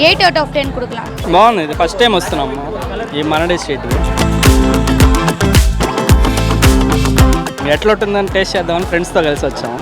8 out of 10 கொடுக்கலாம். బాగుంది. ఇది ఫస్ట్ టైం వస్తున్నాము ఈ మనడే స్ట్రీట్. ఎట్లా ఉంటుందని టేస్ట్ చేద్దామని ఫ్రెండ్స్తో కలిసి వచ్చాము.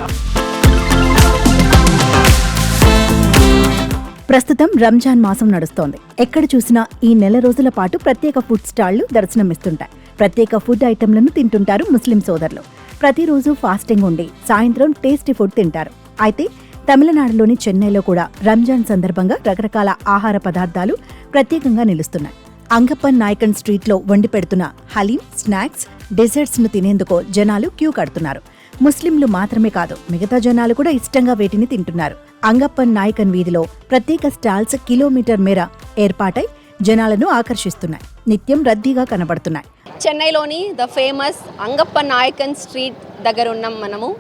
ప్రస్తుతం రంజాన్ మాసం నడుస్తోంది. ఎక్కడ చూసినా ఈ నెల రోజుల పాటు ప్రత్యేక ఫుడ్ స్టాళ్లు దర్శనమిస్తుంటాయి. ప్రత్యేక ఫుడ్ ఐటెంలను తింటుంటారు ముస్లిం సోదరులు. ప్రతిరోజు ఫాస్టింగ్ ఉండి సాయంత్రం టేస్టీ ఫుడ్ తింటారు. అయితే తమిళనాడులోని చెన్నైలో కూడా రంజాన్ సందర్భంగా రకరకాల ఆహార పదార్థాలు ప్రత్యేకంగా నిలుస్తున్నాయి. అంగప్పన్ నాయకన్ స్ట్రీట్లో వండి పెడుతున్న హలీం, స్నాక్స్, డెజర్ట్స్ ను తినేందుకు జనాలు క్యూ కడుతున్నారు. ముస్లింలు మాత్రమే కాదు, మిగతా జనాలు కూడా ఇష్టంగా వీటిని తింటున్నారు. అంగప్పన్ నాయకన్ వీధిలో ప్రత్యేక స్టాల్స్ కిలోమీటర్ మేర ఏర్పాటై జనాలను ఆకర్షిస్తున్నాయి. నిత్యం రద్దీగా కనబడుతున్నాయి. చెన్నైలోని ద ఫేమస్ అంగప్పన్ నాయకన్ స్ట్రీట్ దగ్గర ఉన్నాం మనము.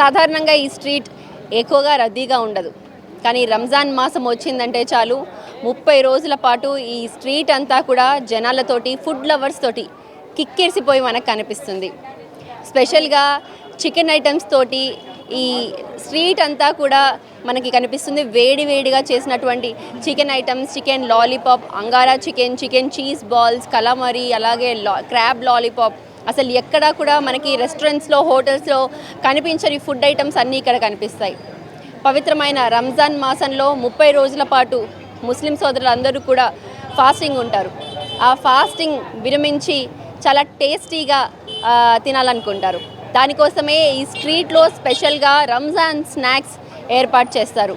సాధారణంగా ఈ స్ట్రీట్ ఎక్కువగా రద్దీగా ఉండదు, కానీ రంజాన్ మాసం వచ్చిందంటే చాలు 30 రోజుల పాటు ఈ స్ట్రీట్ అంతా కూడా జనాలతోటి, ఫుడ్ లవర్స్ తోటి కిక్కిరిసిపోయి మనకు కనిపిస్తుంది. స్పెషల్గా చికెన్ ఐటమ్స్ తోటి ఈ స్ట్రీట్ అంతా కూడా మనకి కనిపిస్తుంది. వేడివేడిగా చేసినటువంటి chicken items, chicken lollipop, Angara chicken, chicken cheese balls, calamari, అలాగే క్రాబ్ లాలీపాప్. అసలు ఎక్కడా కూడా మనకి రెస్టారెంట్స్లో, హోటల్స్లో కనిపించని ఫుడ్ ఐటమ్స్ అన్నీ ఇక్కడ కనిపిస్తాయి. పవిత్రమైన రంజాన్ మాసంలో 30 రోజుల పాటు ముస్లిం సోదరులు అందరూ కూడా ఫాస్టింగ్ ఉంటారు. ఆ ఫాస్టింగ్ విరమించి చాలా టేస్టీగా తినాలనుకుంటారు. దానికోసమే ఈ స్ట్రీట్లో స్పెషల్గా రంజాన్ స్నాక్స్ ఏర్పాటు చేస్తారు.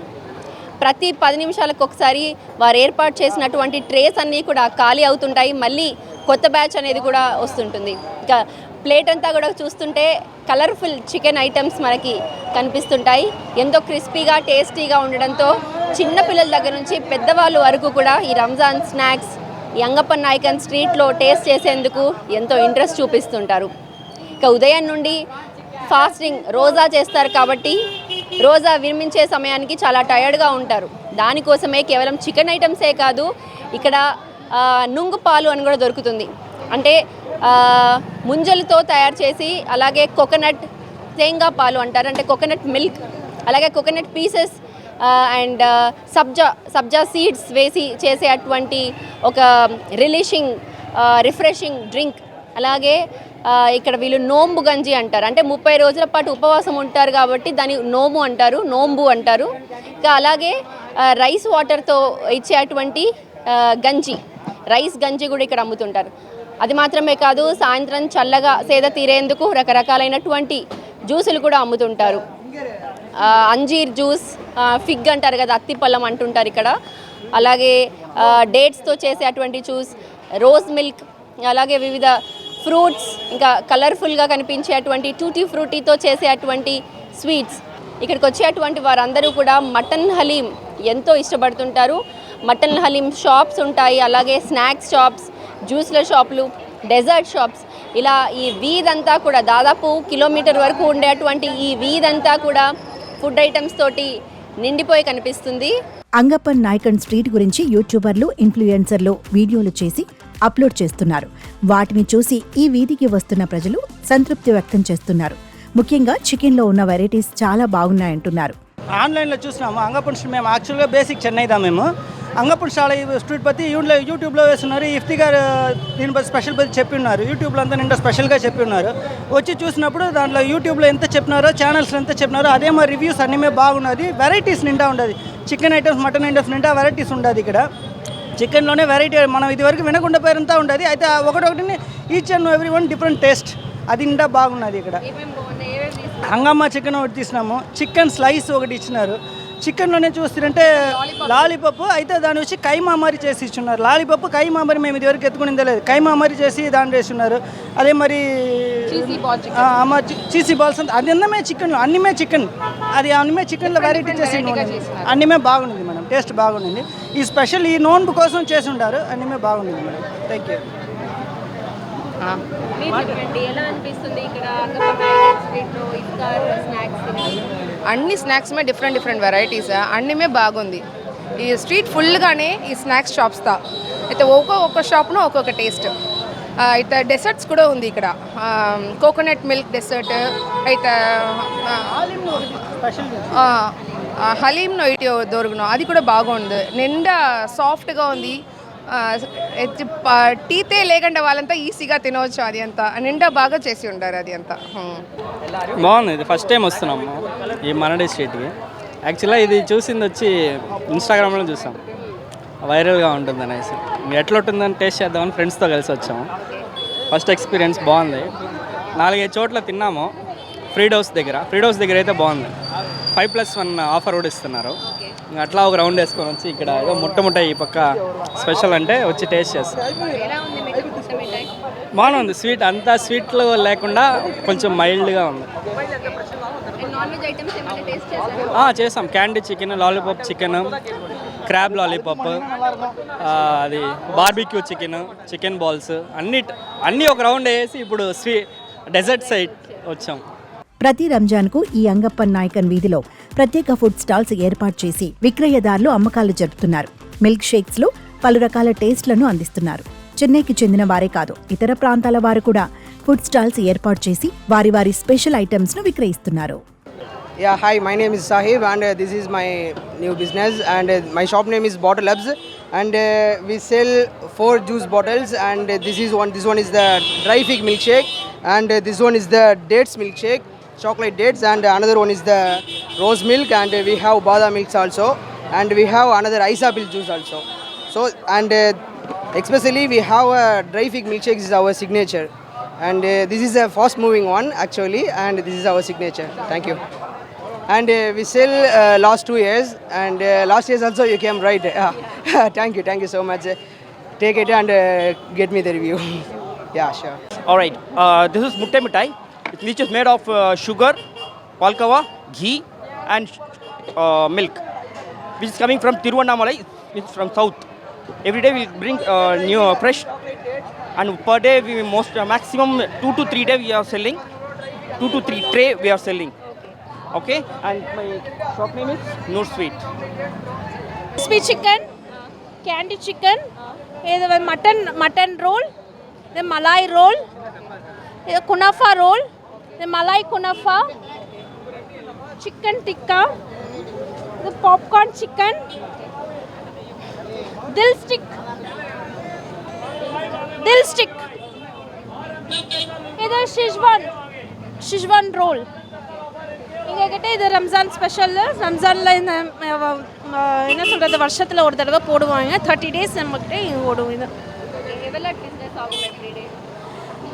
ప్రతి 10 నిమిషాలకు ఒకసారి వారు ఏర్పాటు చేసినటువంటి ట్రేస్ అన్నీ కూడా ఖాళీ అవుతుంటాయి. మళ్ళీ కొత్త బ్యాచ్ అనేది కూడా వస్తుంటుంది. ఇంకా ప్లేట్ అంతా కూడా చూస్తుంటే కలర్ఫుల్ చికెన్ ఐటమ్స్ మనకి కనిపిస్తుంటాయి. ఎంతో క్రిస్పీగా, టేస్టీగా ఉండడంతో చిన్నపిల్లల దగ్గర నుంచి పెద్దవాళ్ళు వరకు కూడా ఈ రంజాన్ స్నాక్స్ ఈ అంగప్పన్ నాయకన్ స్ట్రీట్లో టేస్ట్ చేసేందుకు ఎంతో ఇంట్రెస్ట్ చూపిస్తుంటారు. ఇక ఉదయం నుండి ఫాస్టింగ్ రోజా చేస్తారు కాబట్టి రోజా విరమించే సమయానికి చాలా టయర్డ్గా ఉంటారు. దానికోసమే కేవలం చికెన్ ఐటమ్సే కాదు, ఇక్కడ నుంగు పాలు అని కూడా దొరుకుతుంది. అంటే ముంజలతో తయారు చేసి, అలాగే కోకోనట్ తేంగా పాలు అంటారు, అంటే కోకోనట్ మిల్క్, అలాగే coconut pieces and sabja seeds వేసి చేసే అటువంటి ఒక రిఫ్రెషింగ్ డ్రింక్. అలాగే ఇక్కడ వీళ్ళు నోంబు గంజి అంటారు, అంటే 30 రోజుల పాటు ఉపవాసం ఉంటారు కాబట్టి దాన్ని నోంబు అంటారు. ఇంకా అలాగే రైస్ వాటర్తో ఇచ్చేటువంటి రైస్ గంజి కూడా ఇక్కడ అమ్ముతుంటారు. అది మాత్రమే కాదు, సాయంత్రం చల్లగా సేద తీరేందుకు రకరకాలైనటువంటి జ్యూసులు కూడా అమ్ముతుంటారు. అంజీర్ జ్యూస్, ఫిగ్ అంటారు కదా, అత్తిపళ్ళం అంటుంటారు ఇక్కడ. అలాగే డేట్స్తో చేసే అటువంటి జ్యూస్, రోజ్ మిల్క్, అలాగే వివిధ ఫ్రూట్స్, ఇంకా కలర్ఫుల్గా కనిపించే అటువంటి టూటీ ఫ్రూటీతో చేసే అటువంటి స్వీట్స్. ఇక్కడికి వచ్చేటువంటి వారందరూ కూడా మటన్ హలీం ఎంతో ఇష్టపడుతుంటారు. మటన్ హలీం షాప్స్ ఉంటాయి, అలాగే స్నాక్స్ షాప్స్, జ్యూస్ల షాపులు, డెజర్ట్ షాప్స్. ఇలా ఈ వీధంతా కూడా దాదాపు కిలోమీటర్ వరకు ఉండేటువంటి ఈ వీధంతా కూడా ఫుడ్ ఐటమ్స్ తోటి నిండిపోయి కనిపిస్తుంది. అంగప్పన్ నాయకన్ స్ట్రీట్ గురించి యూట్యూబర్లు, ఇన్ఫ్లుయెన్సర్లు వీడియోలు చేసి అప్లోడ్ చేస్తున్నారు. వాటిని చూసి ఈ వీధికి వస్తున్న ప్రజలు సంతృప్తి వ్యక్తం చేస్తున్నారు. ముఖ్యంగా చికెన్లో ఉన్న వెరైటీస్ చాలా బాగున్నాయంటున్నారు. ఆన్లైన్లో చూసినాము అంగప్పన్ స్ట్రీట్. మేము యాక్చువల్గా బేసిక్ చెన్నైదా మేము అంగప్పన్ స్ట్రీట్ పற்றி యూట్యూబ్లో వేస్తున్నారు. ఇఫ్తి గారు దీని పற்றி స్పెషల్ పற்றி చెప్పి ఉన్నారు. యూట్యూబ్లో అంతా నిండా స్పెషల్గా చెప్పి ఉన్నారు. వచ్చి చూసినప్పుడు దాంట్లో యూట్యూబ్లో ఎంత చెప్పినారో, ఛానల్స్లో ఎంత చెప్పినారో అదే మా రివ్యూస్ అన్నీ బాగున్నది. వెరైటీస్ నిండా ఉండదు. చికెన్ ఐటమ్స్, మటన్ ఐటమ్స్ నిండా వెరైటీస్ ఉండదు. ఇక్కడ చికెన్లోనే వెరైటీ మనం ఇదివరకు వినకుండా పేరంతా ఉండదు. అయితే ఒకటొకటిని each and every one different taste, అది నిండా బాగున్నది. ఇక్కడ హంగమ్మ చికెన్ ఒకటి తీసినాము, చికెన్ స్లైస్ ఒకటి ఇచ్చినారు. చికెన్లోనే చూస్తుంటే లాలీపప్పు, అయితే దాని వచ్చి కైమా మరి చేసి ఇచ్చున్నారు. లాలీపప్పు కైమా మరి మేము ఇదివరకు ఎత్తుకునిందే లేదు, కైమా మరి చేసి దాన్ని వేస్తున్నారు. అదే మరి చీసీ బాల్స్ అంతా అది అన్నమే చికెన్, అన్నమే చికెన్, అది అన్నమే చికెన్లో వెరైటీ చేసి అన్నమే బాగుంది మేడం, టేస్ట్ బాగుంది. ఈ స్పెషల్ ఈ నోన్బు కోసం చేసి ఉంటారు, అన్నమే బాగుంది మేడం. Thank you. అన్ని స్నాక్స్ में డిఫరెంట్ వెరైటీస్ అన్నీ में బాగుంది. ఈ స్ట్రీట్ ఫుల్గానే ఈ స్నాక్స్ షాప్స్తో అయితే ఒక్కొక్క షాప్లో ఒక్కొక్క టేస్ట్. అయితే డెసర్ట్స్ కూడా ఉంది ఇక్కడ. కోకోనట్ మిల్క్ డెసర్ట్, అయితే హలీంలో ఇటు దొరుకును అది కూడా బాగుంది, నిండా సాఫ్ట్గా ఉంది. టీతే లేకుండా వాళ్ళంతా ఈజీగా తినవచ్చు. అది అంతా నిండా బాగా చేసి ఉంటారు. అది అంతా బాగుంది. ఇది ఫస్ట్ టైం వస్తున్నాము ఈ మనడే స్ట్రీట్కి. యాక్చువల్గా ఇది చూసింది వచ్చి ఇన్స్టాగ్రామ్లో చూసాం, వైరల్గా ఉంటుంది అనేసి. ఎట్లా ఉంటుందని టేస్ట్ చేద్దామని ఫ్రెండ్స్తో కలిసి వచ్చాము. ఫస్ట్ ఎక్స్పీరియన్స్ బాగుంది. 4-5 చోట్ల తిన్నాము. ఫ్రీడ్ హౌస్ దగ్గర అయితే బాగుంది. 5+1 ఆఫర్ కూడా ఇస్తున్నారు. ఇంకా అట్లా ఒక రౌండ్ వేసుకొని వచ్చి ఇక్కడ ఏదో ముట్ట ఈ పక్క స్పెషల్ అంటే వచ్చి టేస్ట్ చేస్తాం. బాగానే ఉంది. స్వీట్ అంతా స్వీట్లు లేకుండా కొంచెం మైల్డ్గా ఉంది. చేసాం. Candy chicken, lollipop chicken, crab lollipop, అది బార్బిక్యూ చికెన్ బాల్స్ అన్నీ ఒక రౌండ్ వేసి ఇప్పుడు డెజర్ట్ సైడ్ వచ్చాం. ప్రతి రంజాన్కు ఈ అంగప్పన్ నాయకన్ వీధిలో ప్రత్యేక ఫుడ్ స్టాల్స్ ఏర్పాటు చేసి విక్రయదారులు అమ్మకాలు జరుపుతున్నారు. మిల్క్ షేక్స్లో పలు రకాల టేస్ట్లను అందిస్తున్నారు. చెన్నైకి చెందిన వారే కాదు, ఇతర ప్రాంతాల వారు కూడా ఫుడ్ స్టాల్స్ ఏర్పాటు చేసి వారి special ఐటమ్స్ను విక్రయిస్తున్నారు. Yeah, hi, my name is Sahib and this is my new business and my shop name is Bottle Labs and we sell 4 juice bottles and this one is the dry fig milkshake and this one is the dates milkshake, chocolate dates, and another one is the rose milk, and we have badam milks also, and we have another isapple juice also. So and especially we have a dry fig milkshake is our signature, and this is a fast moving one actually, and this is our signature. Thank you. And we sell last 2 years, and last year also you came right. Thank you so much. Take it and get me the review. Yeah, sure. All right, this is Mutte Mithai, which is made of sugar, palkava, ghee, and milk, which is coming from Tiruvannamalai, which is from south. Every day we bring new fresh, and per day we maximum 2 to 3 days we are selling, 2 to 3 tray we are selling. Okay, and my shop name is Noor Sweet. Crispy chicken, candy chicken, mutton roll, the malai roll, the kunafa roll, the malai kunafa, chicken tikka, the popcorn chicken, dill stick, the Szechuan roll. எங்ககிட்ட இது Ramzan special. ரம்ஜானில் என்ன சொல்கிறது, வருஷத்தில் ஒரு தடவை போடுவாங்க. 30 days நம்மக்கிட்ட ஓடும். இது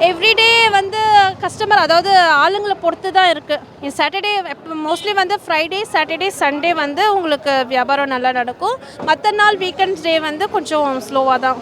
எவ்ரிடே வந்து கஸ்டமர், அதாவது ஆளுங்களை பொறுத்து தான் இருக்குது. சாட்டர்டே மோஸ்ட்லி வந்து ஃப்ரைடே, சாட்டர்டே, சண்டே வந்து உங்களுக்கு வியாபாரம் நல்லா நடக்கும். மற்ற நாள் வீக்கெண்ட்ஸ் டே வந்து கொஞ்சம் ஸ்லோவாக தான்.